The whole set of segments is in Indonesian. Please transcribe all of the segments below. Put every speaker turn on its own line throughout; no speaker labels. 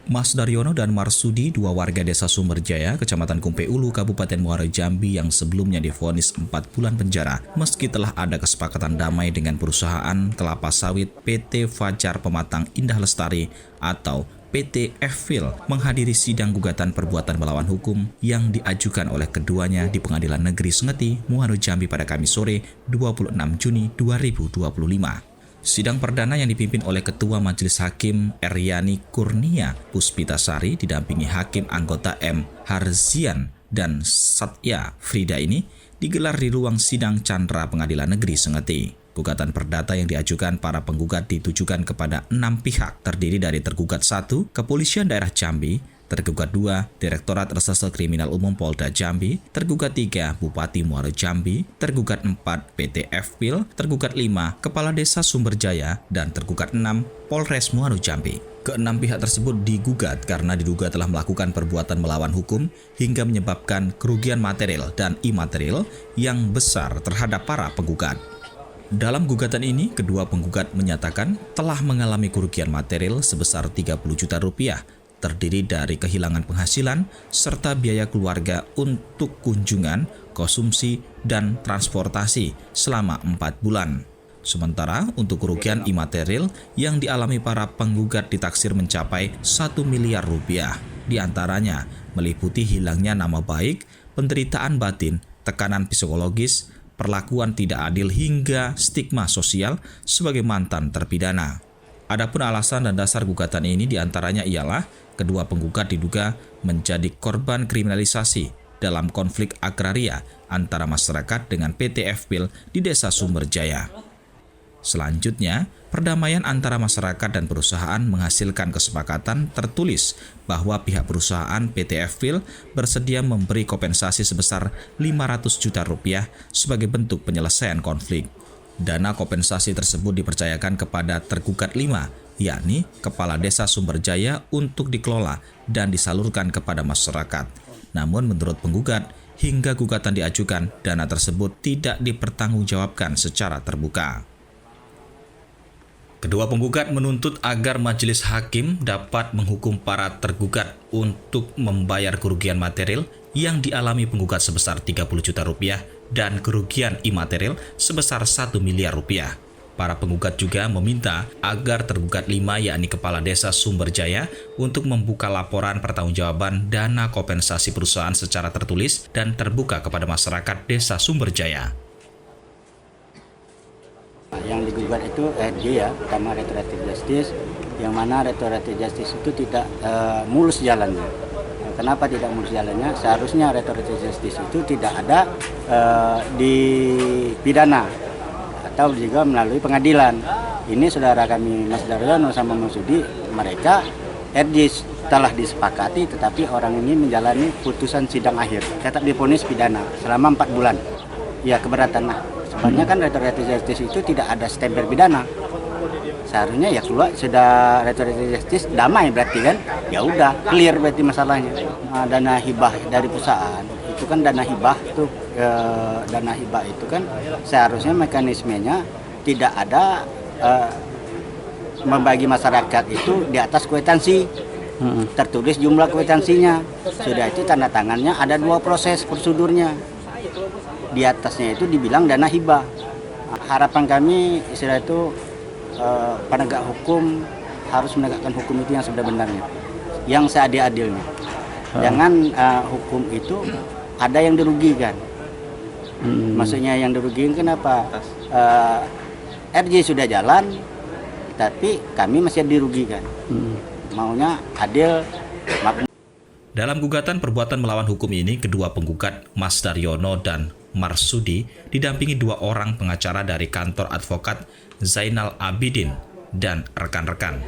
Mas Daryono dan Marsudi, dua warga desa Sumberjaya, Kecamatan Kumpe Ulu, Kabupaten Muara Jambi yang sebelumnya divonis 4 bulan penjara meski telah ada kesepakatan damai dengan perusahaan kelapa sawit PT Fajar Pematang Indah Lestari atau PT F-Fil menghadiri sidang gugatan perbuatan melawan hukum yang diajukan oleh keduanya di Pengadilan Negeri Sengeti, Muara Jambi pada Kamis sore 26 Juni 2025. Sidang perdana yang dipimpin oleh Ketua Majelis Hakim Eryani Kurnia Puspitasari didampingi Hakim anggota M. Harzian dan Satya Frida ini digelar di ruang sidang Chandra Pengadilan Negeri Sengeti. Gugatan perdata yang diajukan para penggugat ditujukan kepada 6 pihak, terdiri dari tergugat 1, Kepolisian Daerah Jambi, tergugat 2, Direktorat Reserse Kriminal Umum Polda Jambi, tergugat 3, Bupati Muara Jambi, tergugat 4, PT F-Fil, tergugat 5, Kepala Desa Sumberjaya, dan tergugat 6, Polres Muara Jambi. Keenam pihak tersebut digugat karena diduga telah melakukan perbuatan melawan hukum hingga menyebabkan kerugian material dan imaterial yang besar terhadap para penggugat. Dalam gugatan ini, kedua penggugat menyatakan telah mengalami kerugian material sebesar 30 juta rupiah, terdiri dari kehilangan penghasilan serta biaya keluarga untuk kunjungan, konsumsi, dan transportasi selama 4 bulan. Sementara untuk kerugian imaterial yang dialami para penggugat ditaksir mencapai 1 miliar rupiah. Di antaranya meliputi hilangnya nama baik, penderitaan batin, tekanan psikologis, perlakuan tidak adil hingga stigma sosial sebagai mantan terpidana. Adapun alasan dan dasar gugatan ini diantaranya ialah kedua penggugat diduga menjadi korban kriminalisasi dalam konflik agraria antara masyarakat dengan PT F-Fil di Desa Sumberjaya. Selanjutnya, perdamaian antara masyarakat dan perusahaan menghasilkan kesepakatan tertulis bahwa pihak perusahaan PT F-Fil bersedia memberi kompensasi sebesar 500 juta rupiah sebagai bentuk penyelesaian konflik. Dana kompensasi tersebut dipercayakan kepada tergugat 5, yakni Kepala Desa Sumberjaya untuk dikelola dan disalurkan kepada masyarakat. Namun menurut penggugat, hingga gugatan diajukan, dana tersebut tidak dipertanggungjawabkan secara terbuka. Kedua penggugat menuntut agar majelis hakim dapat menghukum para tergugat untuk membayar kerugian material yang dialami penggugat sebesar 30 juta rupiah dan kerugian imaterial sebesar 1 miliar rupiah. Para penggugat juga meminta agar tergugat 5 yakni Kepala Desa Sumberjaya untuk membuka laporan pertanggungjawaban dana kompensasi perusahaan secara tertulis dan terbuka kepada masyarakat Desa Sumberjaya.
Yang digugat itu RJ ya, pertama Restoratif Justice, yang mana Restoratif Justice itu tidak mulus jalannya. Kenapa tidak mulus jalannya? Seharusnya Restoratif Justice itu tidak ada di pidana atau juga melalui pengadilan. Ini saudara kami Mas Daryono sama Mas Sudi, mereka RJ telah disepakati, tetapi orang ini menjalani putusan sidang akhir, tetap divonis pidana selama 4 bulan. Ya keberatan lah. Sebenarnya kan Restoratif Justice itu tidak ada stempel pidana. Seharusnya ya keluar sudah Restoratif Justice damai berarti kan, ya udah clear berarti masalahnya. Dana hibah dari perusahaan itu kan dana hibah itu kan seharusnya mekanismenya tidak ada membagi masyarakat itu di atas kwitansi. Tertulis jumlah kwitansinya. Sudah itu tanda tangannya ada 2 proses prosedurnya. Di atasnya itu dibilang dana hibah. Harapan kami istilah itu penegak hukum harus menegakkan hukum itu yang sebenarnya, yang seadil-adilnya. Jangan hukum itu ada yang dirugikan. Maksudnya yang dirugikan kenapa? RJ sudah jalan, tapi kami masih dirugikan. Maunya adil, makmur.
Dalam gugatan perbuatan melawan hukum ini, kedua penggugat Mas Daryono dan Marsudi didampingi 2 orang pengacara dari kantor advokat Zainal Abidin dan rekan-rekan.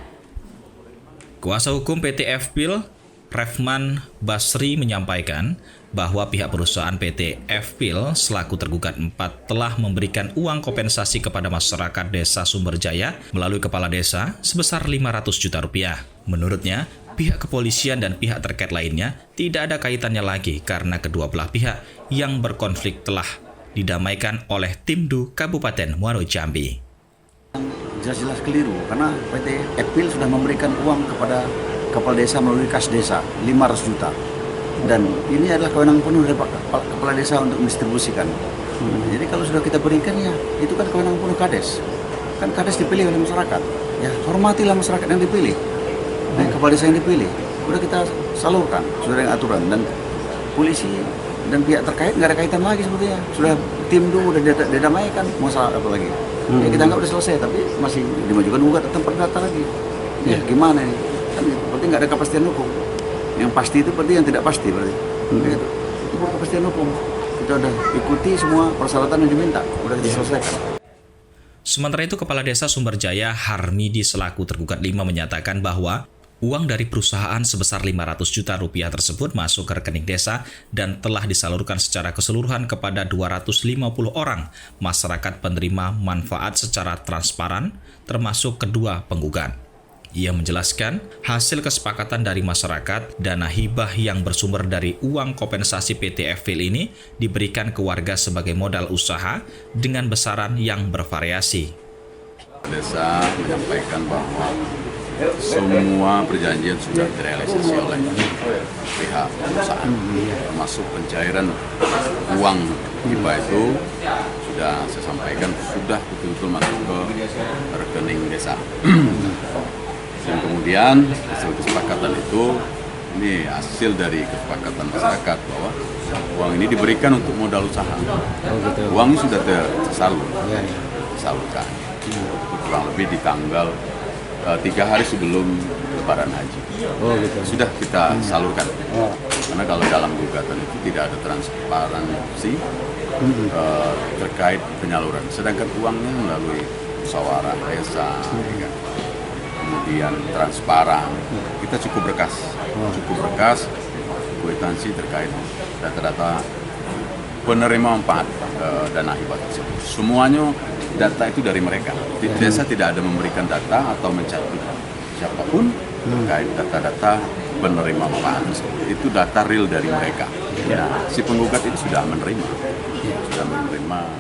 Kuasa hukum PT F-Fil, Refman Basri menyampaikan bahwa pihak perusahaan PT F-Fil selaku tergugat 4 telah memberikan uang kompensasi kepada masyarakat Desa Sumberjaya melalui kepala desa sebesar 500 juta rupiah. Menurutnya, pihak kepolisian dan pihak terkait lainnya tidak ada kaitannya lagi karena kedua belah pihak yang berkonflik telah didamaikan oleh Timdu Kabupaten Muara Jambi.
Jelas-jelas keliru karena PT F-Fil sudah memberikan uang kepada kepala desa melalui kas desa 500 juta. Dan ini adalah kewenangan penuh dari kepala desa untuk mendistribusikan. Jadi kalau sudah kita berikan ya, itu kan kewenangan penuh kades. Kan kades dipilih oleh masyarakat. Ya, hormatilah masyarakat yang dipilih. Kepala desa yang dipilih. Sudah kita salurkan, sudah ada aturan, dan polisi dan pihak terkait nggak ada kaitan lagi sebetulnya. Sudah tim dulu udah didamaikan, masalah apa lagi? Ya, kita anggap udah selesai, tapi masih dimajukan gugatan perdata lagi. Ya gimana ini? Kan berarti nggak ada kepastian hukum. Yang pasti itu berarti yang tidak pasti berarti. Gitu. Itu bukan kepastian hukum. Kita udah ikuti semua persyaratan yang diminta, udah kita selesaikan.
Sementara itu, Kepala Desa Sumberjaya Harmidi selaku tergugat 5 menyatakan bahwa uang dari perusahaan sebesar 500 juta rupiah tersebut masuk ke rekening desa dan telah disalurkan secara keseluruhan kepada 250 orang masyarakat penerima manfaat secara transparan, termasuk kedua penggugat. Ia menjelaskan, hasil kesepakatan dari masyarakat, dana hibah yang bersumber dari uang kompensasi PT FPIL ini diberikan ke warga sebagai modal usaha dengan besaran yang bervariasi.
Desa menyampaikan bahwa semua perjanjian sudah direalisasi oleh pihak perusahaan, termasuk pencairan uang hibah itu sudah saya sampaikan sudah betul-betul masuk ke rekening desa. Dan kemudian hasil kesepakatan itu, ini hasil dari kesepakatan masyarakat bahwa uang ini diberikan untuk modal usaha. Uang sudah tersalurkan, kurang lebih di tanggal 3 hari sebelum Lebaran Haji. Sudah kita salurkan. Karena kalau dalam gugatan itu tidak ada transparansi terkait penyaluran. Sedangkan uangnya melalui musyawarah desa, kemudian transparan, kita cukup berkas, kwitansi terkait data-data penerima manfaat dana hibah tersebut. Semuanya data itu dari mereka. Di desa tidak ada memberikan data atau mencatat siapapun terkait data-data penerima manfaat tersebut. Itu data real dari mereka. Nah, si penggugat itu sudah menerima dana hibah.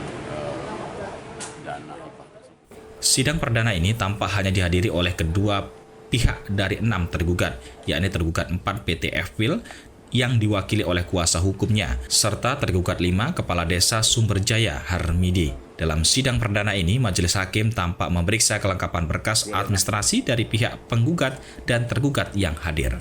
Sidang perdana ini tampak hanya dihadiri oleh kedua pihak dari 6 tergugat, yakni tergugat 4 PT FPIL yang diwakili oleh kuasa hukumnya, serta tergugat 5 Kepala Desa Sumberjaya Harmidi. Dalam sidang perdana ini, majelis hakim tampak memeriksa kelengkapan berkas administrasi dari pihak penggugat dan tergugat yang hadir.